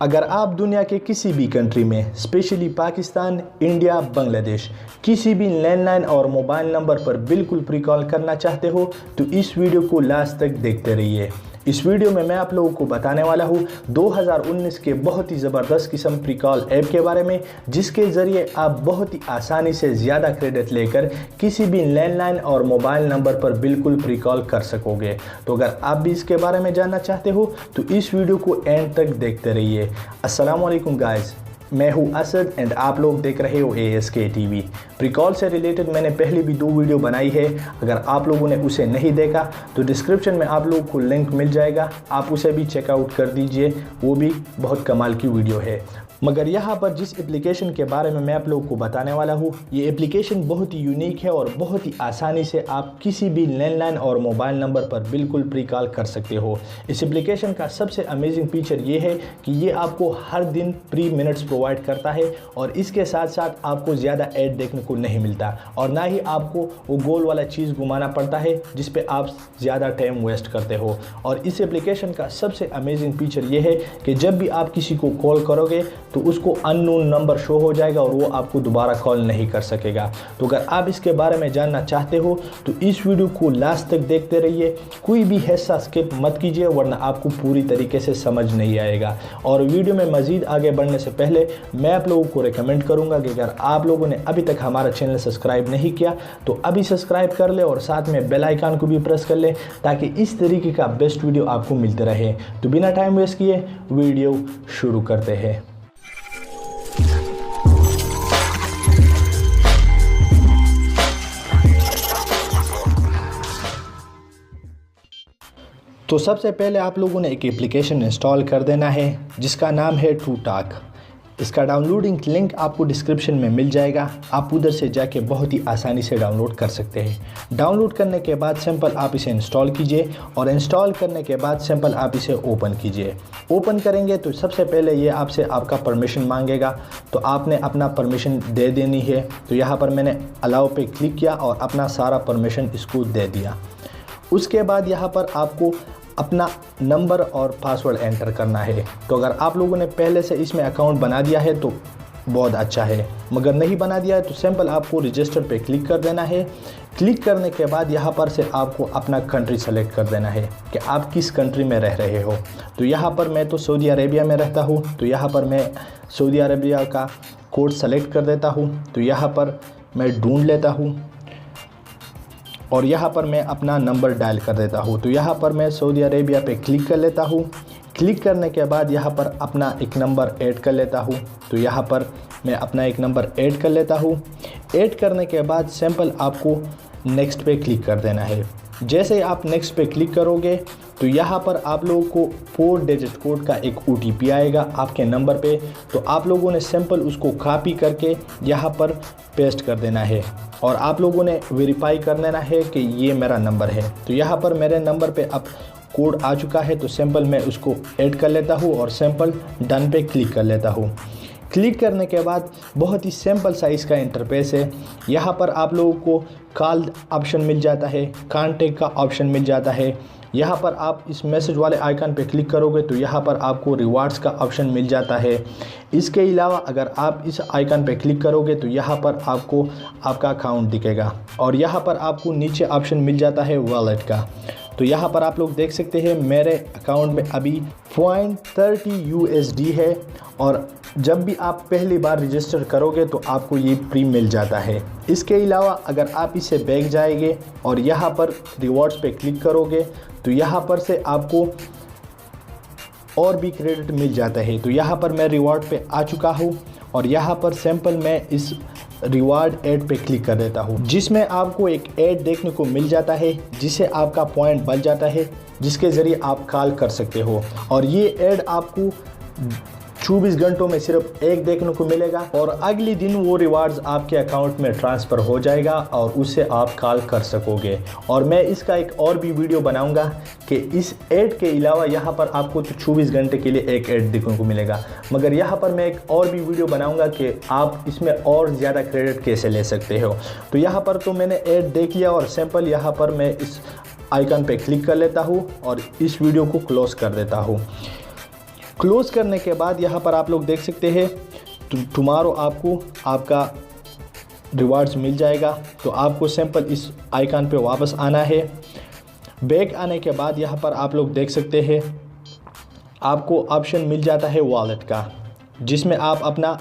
अगर आप दुनिया के किसी भी कंट्री में स्पेशली पाकिस्तान, इंडिया, बांग्लादेश किसी भी लैंडलाइन और मोबाइल नंबर पर बिल्कुल प्री कॉल करना चाहते हो तो इस वीडियो को लास्ट तक देखते रहिए। इस वीडियो में मैं आप लोगों को बताने वाला हूँ 2019 के बहुत ही ज़बरदस्त किस्म प्री कॉल ऐप के बारे में, जिसके ज़रिए आप बहुत ही आसानी से ज़्यादा क्रेडिट लेकर किसी भी लैंडलाइन और मोबाइल नंबर पर बिल्कुल प्री कॉल कर सकोगे। तो अगर आप भी इसके बारे में जानना चाहते हो तो इस वीडियो को एंड तक देखते रहिए। अस्सलाम वालेकुम गाइस, मैं हूँ असद एंड आप लोग देख रहे हो ASK TV। प्री कॉल से रिलेटेड मैंने पहले भी 2 वीडियो बनाई है, अगर आप लोगों ने उसे नहीं देखा तो डिस्क्रिप्शन में आप लोगों को लिंक मिल जाएगा, आप उसे भी चेकआउट कर दीजिए, वो भी बहुत कमाल की वीडियो है। मगर यहाँ पर जिस एप्लीकेशन के बारे में मैं आप लोगों को बताने वाला हूँ, ये एप्लीकेशन बहुत ही यूनिक है और बहुत ही आसानी से आप किसी भी लैंडलाइन और मोबाइल नंबर पर बिल्कुल प्री कॉल कर सकते हो। इस एप्लीकेशन का सबसे अमेजिंग फीचर ये है कि ये आपको हर दिन फ्री मिनट्स प्रोवाइड करता है और इसके साथ साथ आपको ज़्यादा ऐड देखने को नहीं मिलता और ना ही आपको वो गोल वाला चीज़ घुमाना पड़ता है जिस पे आप ज़्यादा टाइम वेस्ट करते हो। और इस एप्लीकेशन का सबसे अमेजिंग फीचर ये है कि जब भी आप किसी को कॉल करोगे तो उसको अननोन नंबर शो हो जाएगा और वो आपको दोबारा कॉल नहीं कर सकेगा। तो अगर आप इसके बारे में जानना चाहते हो तो इस वीडियो को लास्ट तक देखते रहिए, कोई भी हिस्सा स्किप मत कीजिए वरना आपको पूरी तरीके से समझ नहीं आएगा। और वीडियो में मज़ीद आगे बढ़ने से पहले मैं आप लोगों को रिकमेंड करूंगा कि अगर आप लोगों ने अभी तक हमारा चैनल सब्सक्राइब नहीं किया तो अभी सब्सक्राइब कर ले और साथ में बेल आइकन को भी प्रेस कर ले ताकि इस तरीके का बेस्ट वीडियो आपको मिलते रहे। तो बिना टाइम वेस्ट किए वीडियो शुरू करते हैं। तो सबसे पहले आप लोगों ने एक एप्लीकेशन इंस्टॉल कर देना है जिसका नाम है टू टॉक। इसका डाउनलोडिंग लिंक आपको डिस्क्रिप्शन में मिल जाएगा, आप उधर से जाके बहुत ही आसानी से डाउनलोड कर सकते हैं। डाउनलोड करने के बाद सिंपल आप इसे इंस्टॉल कीजिए और इंस्टॉल करने के बाद सिंपल आप इसे ओपन कीजिए। ओपन करेंगे तो सबसे पहले ये आपसे आपका परमिशन मांगेगा, तो आपने अपना परमिशन दे देनी है। तो यहाँ पर मैंने अलाउ पे क्लिक किया और अपना सारा परमिशन इसको दे दिया। उसके बाद यहाँ पर आपको अपना नंबर और पासवर्ड एंटर करना है। तो अगर आप लोगों ने पहले से इसमें अकाउंट बना दिया है तो बहुत अच्छा है, मगर नहीं बना दिया है तो सिंपल आपको रजिस्टर पे क्लिक कर देना है। क्लिक करने के बाद यहाँ पर से आपको अपना कंट्री सेलेक्ट कर देना है कि आप किस कंट्री में रह रहे हो। तो यहाँ पर मैं तो सऊदी अरेबिया में रहता हूँ, तो यहाँ पर मैं सऊदी अरेबिया का कोड सेलेक्ट कर देता हूँ। तो यहाँ पर मैं ढूंढ लेता हूँ और यहाँ पर मैं अपना नंबर डायल कर देता हूँ। तो यहाँ पर मैं सऊदी अरेबिया पे क्लिक कर लेता हूँ। क्लिक करने के बाद यहाँ पर अपना एक नंबर ऐड कर लेता हूँ। तो यहाँ पर मैं अपना एक नंबर ऐड कर लेता हूँ। ऐड करने के बाद सिंपल आपको नेक्स्ट पे क्लिक कर देना है। जैसे ही आप नेक्स्ट पे क्लिक करोगे तो यहाँ पर आप लोगों को 4 डिजिट कोड का एक OTP आएगा आपके नंबर पे। तो आप लोगों ने सिंपल उसको कॉपी करके यहाँ पर पेस्ट कर देना है और आप लोगों ने वेरीफाई कर लेना है कि ये मेरा नंबर है। तो यहाँ पर मेरे नंबर पे अब कोड आ चुका है, तो सिंपल मैं उसको ऐड कर लेता हूँ और सिंपल डन पे क्लिक कर लेता हूँ। क्लिक करने के बाद बहुत ही सिंपल साइज़ का इंटरफेस है। यहाँ पर आप लोगों को कॉल ऑप्शन मिल जाता है, कॉन्टैक्ट का ऑप्शन मिल जाता है। यहाँ पर आप इस मैसेज वाले आइकन पे क्लिक करोगे तो यहाँ पर आपको रिवार्ड्स का ऑप्शन मिल जाता है। इसके अलावा अगर आप इस आइकन पे क्लिक करोगे तो यहाँ पर आपको आपका अकाउंट दिखेगा और यहाँ पर आपको नीचे ऑप्शन मिल जाता है वॉलेट का। तो यहाँ पर आप लोग देख सकते हैं मेरे अकाउंट में अभी 0.30 USD है और जब भी आप पहली बार रजिस्टर करोगे तो आपको ये फ्री मिल जाता है। इसके अलावा अगर आप इसे बैक जाएंगे और यहाँ पर रिवॉर्ड्स पे क्लिक करोगे तो यहाँ पर से आपको और भी क्रेडिट मिल जाता है। तो यहाँ पर मैं रिवॉर्ड पे आ चुका हूँ और यहाँ पर सिंपल मैं इस रिवार्ड ऐड पे क्लिक कर देता हूँ, जिसमें आपको एक ऐड देखने को मिल जाता है जिसे आपका पॉइंट बढ़ जाता है, जिसके ज़रिए आप कॉल कर सकते हो। और ये ऐड आपको 24 घंटों में सिर्फ एक देखने को मिलेगा और अगले दिन वो रिवार्ड्स आपके अकाउंट में ट्रांसफ़र हो जाएगा और उससे आप कॉल कर सकोगे। और मैं इसका एक और भी वीडियो बनाऊंगा कि इस ऐड के अलावा यहाँ पर आपको तो 24 घंटे के लिए एक ऐड देखने को मिलेगा, मगर यहाँ पर मैं एक और भी वीडियो बनाऊंगा कि आप इसमें और ज़्यादा क्रेडिट कैसे ले सकते हो। तो यहाँ पर तो मैंने ऐड देख लिया और सिंपल यहाँ पर मैं इस आइकन पे क्लिक कर लेता हूँ और इस वीडियो को क्लोज़ कर देता हूँ। क्लोज़ करने के बाद यहाँ पर आप लोग देख सकते हैं टुमारो आपको आपका रिवार्ड्स मिल जाएगा। तो आपको सिंपल इस आइकन पे वापस आना है। बैक आने के बाद यहाँ पर आप लोग देख सकते हैं आपको ऑप्शन मिल जाता है वॉलेट का, जिसमें आप अपना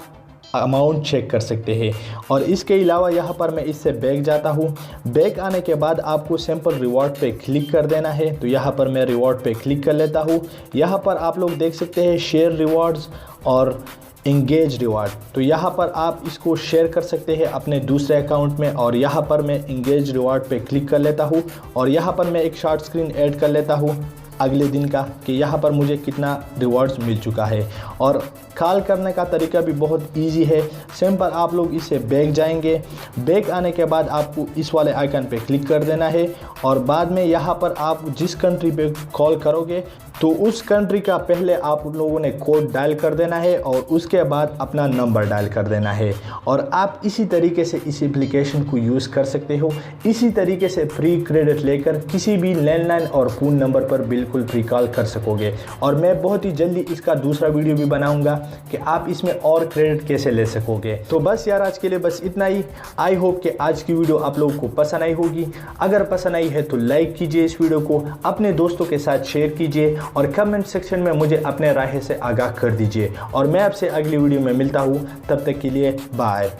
अमाउंट चेक कर सकते हैं। और इसके अलावा यहाँ पर मैं इससे बैक जाता हूँ। बैक आने के बाद आपको सिंपल रिवॉर्ड पे क्लिक कर देना है। तो यहाँ पर मैं रिवॉर्ड पे क्लिक कर लेता हूँ। यहाँ पर आप लोग देख सकते हैं शेयर रिवॉर्ड्स और इंगेज रिवार्ड। तो यहाँ पर आप इसको शेयर कर सकते हैं अपने दूसरे अकाउंट में। और यहाँ पर मैं इंगेज रिवार्ड पे क्लिक कर लेता हूँ और यहाँ पर मैं एक शॉर्ट स्क्रीन ऐड कर लेता हूँ अगले दिन का कि यहाँ पर मुझे कितना रिवॉर्ड्स मिल चुका है। और कॉल करने का तरीका भी बहुत इजी है। सिंपल आप लोग इसे बैक जाएंगे। बैक आने के बाद आपको इस वाले आइकन पे क्लिक कर देना है और बाद में यहाँ पर आप जिस कंट्री पे कॉल करोगे तो उस कंट्री का पहले आप लोगों ने कोड डायल कर देना है और उसके बाद अपना नंबर डायल कर देना है। और आप इसी तरीके से इस एप्लीकेशन को यूज़ कर सकते हो। इसी तरीके से फ्री क्रेडिट लेकर किसी भी लैंडलाइन और फ़ोन नंबर पर बिल्कुल फ्री कॉल कर सकोगे। और मैं बहुत ही जल्दी इसका दूसरा वीडियो भी बनाऊंगा कि आप इसमें और क्रेडिट कैसे ले सकोगे। तो बस यार आज के लिए बस इतना ही। आई होप कि आज की वीडियो आप लोगों को पसंद आई होगी। अगर पसंद आई है तो लाइक कीजिए इस वीडियो को, अपने दोस्तों के साथ शेयर कीजिए और कमेंट सेक्शन में मुझे अपने राय से आगाह कर दीजिए। और मैं आपसे अगली वीडियो में मिलता हूँ, तब तक के लिए बाय।